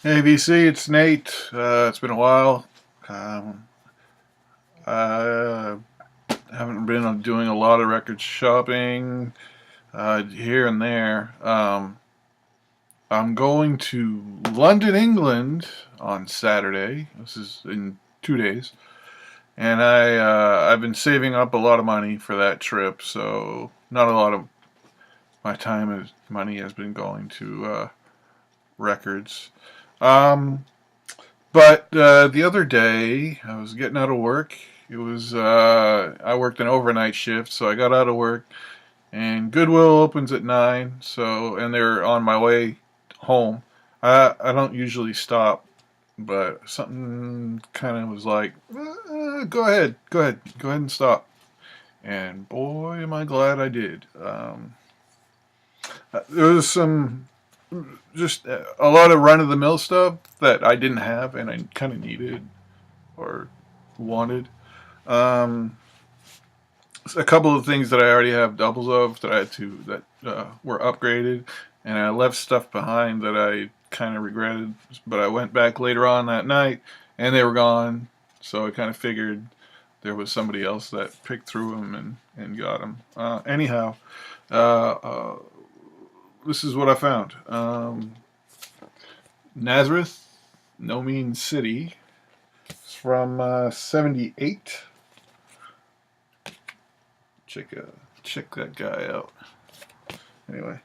Hey VC, it's Nate. It's been a while. Um, I haven't been doing a lot of record shopping here and there. I'm going to London, England on Saturday. This is in 2 days, and I've been saving up a lot of money for that trip. So not a lot of my money has been going to records. Um, But the other day, I was getting out of work. It was I worked an overnight shift, so I got out of work, and Goodwill opens at 9. So, and they're on my way home. I don't usually stop, but something kind of was like, go ahead and stop. And boy, am I glad I did. There was some just a lot of run of the mill stuff that I didn't have and I kind of needed or wanted. Um, a couple of things that I already have doubles of that I had to that were upgraded, and I left stuff behind that I kind of regretted. But I went back later on that night, and they were gone. So I kind of figured there was somebody else that picked through them and got them. Anyhow, uh, uh, this is what I found. Nazareth, no mean city. It's from '78. Check check that guy out. Anyway,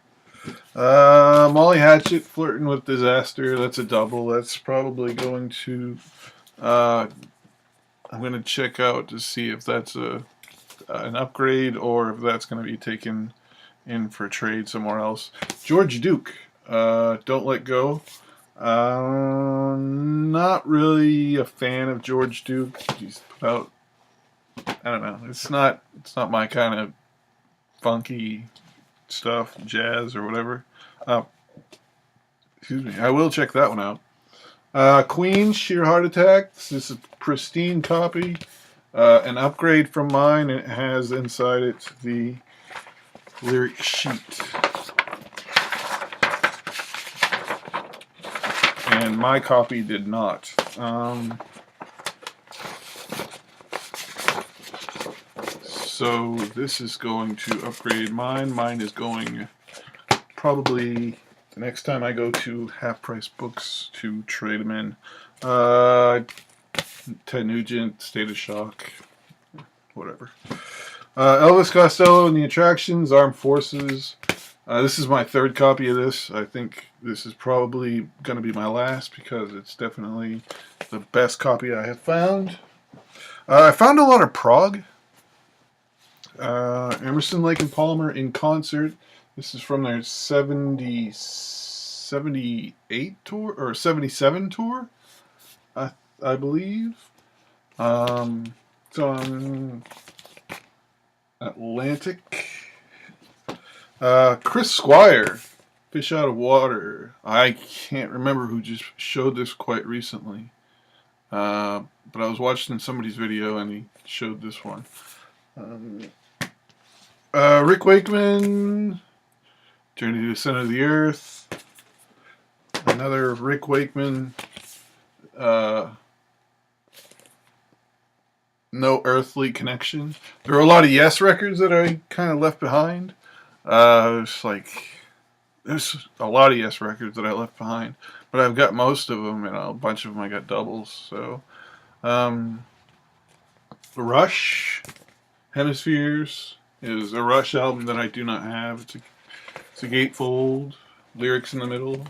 Molly Hatchet flirting with disaster. That's a double. That's probably going to. Uh, I'm going to check out to see if that's an upgrade or if that's going to be taken in for trade somewhere else. George Duke. Don't let go. Not really a fan of George Duke. He's put out. I don't know. It's not my kind of funky stuff, jazz or whatever. Uh, Excuse me. I will check that one out. Queen, Sheer Heart Attack. This is a pristine copy. An upgrade from mine. It has inside it the lyric sheet. And my copy did not. So this is going to upgrade mine. Mine is going probably the next time I go to Half Price Books to trade them in. Ted Nugent, State of Shock, whatever. Elvis Costello and the Attractions, Armed Forces. This is my third copy of this. I think this is probably going to be my last because it's definitely the best copy I have found. I found a lot of prog. Emerson, Lake and Palmer in concert. This is from their 78 tour or 77 tour, I believe. It's on Atlantic. Chris Squire, Fish Out of Water. I can't remember who just showed this quite recently. But I was watching somebody's video and he showed this one. Rick Wakeman, Journey to the Center of the Earth. Another Rick Wakeman. No Earthly Connection. There are a lot of Yes records that I kind of left behind. It's like there's a lot of Yes records that I left behind, but I've got most of them, and a bunch of them I got doubles. So, Rush, Hemispheres is a Rush album that I do not have. It's a gatefold, lyrics in the middle.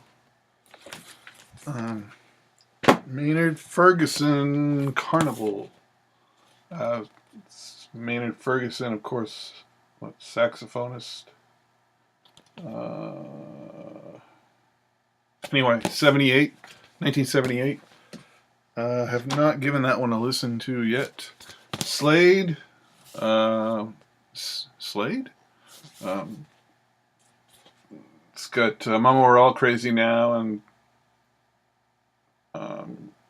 Maynard Ferguson, Carnival. It's Maynard Ferguson, of course, saxophonist. Anyway, 1978. Have not given that one a listen to yet. Slade. Slade? It's got Mama We're All Crazy Now and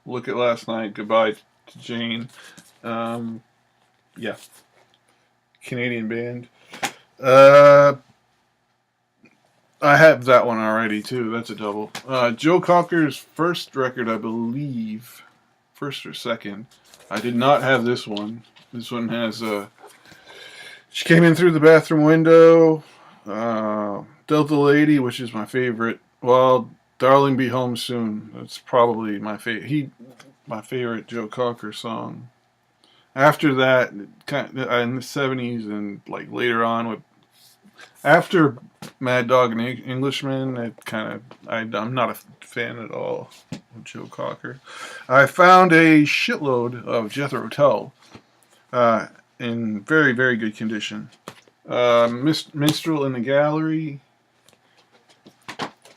Look at Last Night, Goodbye to Jane. Yeah. Canadian band. I have that one already too. That's a double. Joe Cocker's first record, I believe, first or second. I did not have this one. This one has she came in through the bathroom window. Delta Lady, which is my favorite. Well, Darling Be Home Soon. That's probably my favorite. My favorite Joe Cocker song. After that, kind of, in the '70s and like later on with after Mad Dog and Englishman, it kind of I'm not a fan at all of Joe Cocker. I found a shitload of Jethro Tull uh, in very very good condition. Minstrel in the Gallery,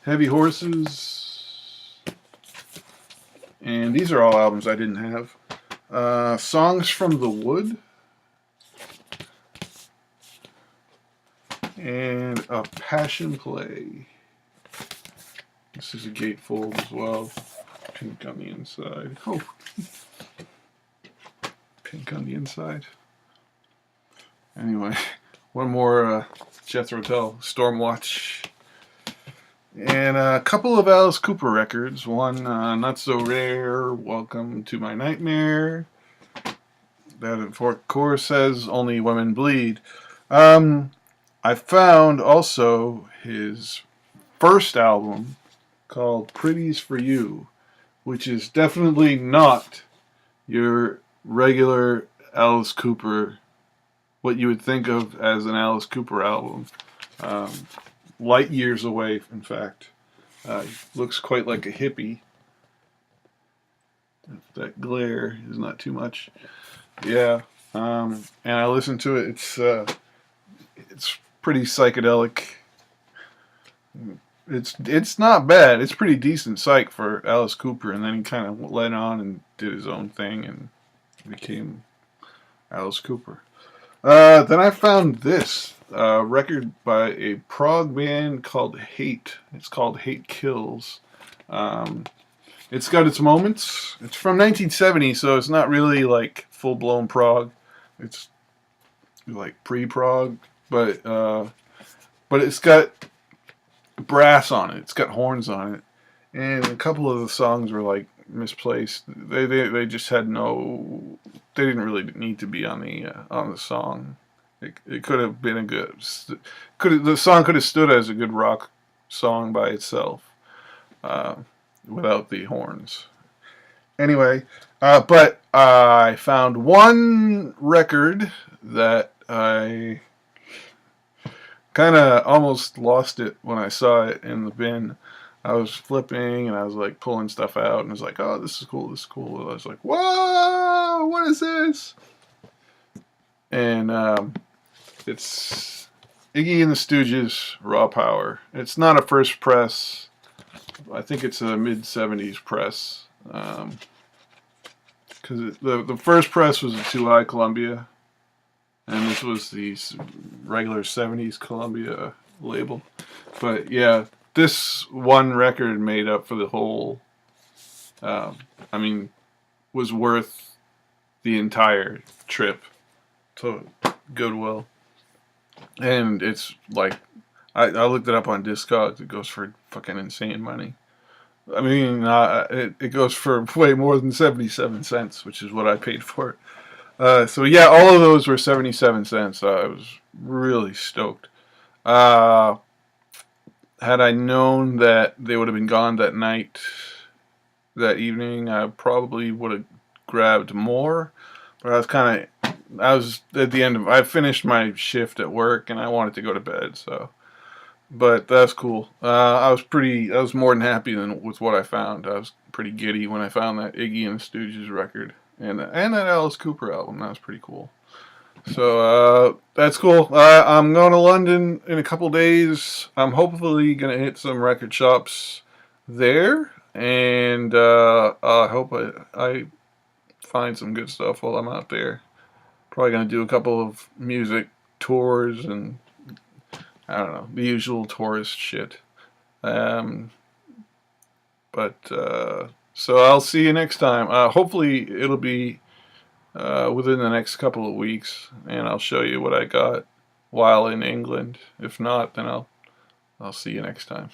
Heavy Horses, and these are all albums I didn't have. Songs from the Wood, and a Passion Play. This is a gatefold as well. Pink on the inside. Oh, pink on the inside. Anyway, one more Jethro Tull, Stormwatch. And a couple of Alice Cooper records. One, Not So Rare, Welcome to My Nightmare. That, of course, says Only Women Bleed. I found also his first album called Pretties for You, which is definitely not your regular Alice Cooper, what you would think of as an Alice Cooper album. Light years away, in fact. Looks quite like a hippie. If that glare is not too much. Yeah. And I listened to it. It's pretty psychedelic. It's not bad. It's pretty decent psych for Alice Cooper, and then he kind of led on and did his own thing and became Alice Cooper. Then I found this record by a prog band called Hate. It's called Hate Kills. It's got its moments. It's from 1970, so it's not really like full-blown prog. It's like pre-prog, but it's got brass on it. It's got horns on it, and a couple of the songs were like misplaced. They just had no. They didn't really need to be on the song. It could have been a good. The song could have stood as a good rock song by itself, without the horns. Anyway, but I found one record that I kind of almost lost it when I saw it in the bin. I was flipping and I was like pulling stuff out and I was like, oh, this is cool, this is cool. And I was like, whoa, what is this? And it's Iggy and the Stooges, Raw Power. It's not a first press. I think it's a mid-'70s press. Because the first press was a 2i Columbia. And this was the regular '70s Columbia label. But yeah, this one record made up for the whole. Was worth the entire trip to Goodwill. And it's like, I looked it up on Discogs. It goes for fucking insane money. I mean, it goes for way more than 77 cents, which is what I paid for it. So yeah, all of those were 77 cents. I was really stoked. Had I known that they would have been gone that night, that evening, I probably would have grabbed more. But I was at the end of, I finished my shift at work and I wanted to go to bed, so. But that's cool. I was more than happy with what I found. I was pretty giddy when I found that Iggy and the Stooges record. And that Alice Cooper album, that was pretty cool. So that's cool. I'm going to London in a couple days. I'm hopefully going to hit some record shops there. And I hope I find some good stuff while I'm out there. Probably going to do a couple of music tours and, I don't know, the usual tourist shit. So I'll see you next time. Hopefully it'll be within the next couple of weeks, and I'll show you what I got while in England. If not, then I'll I'll see you next time.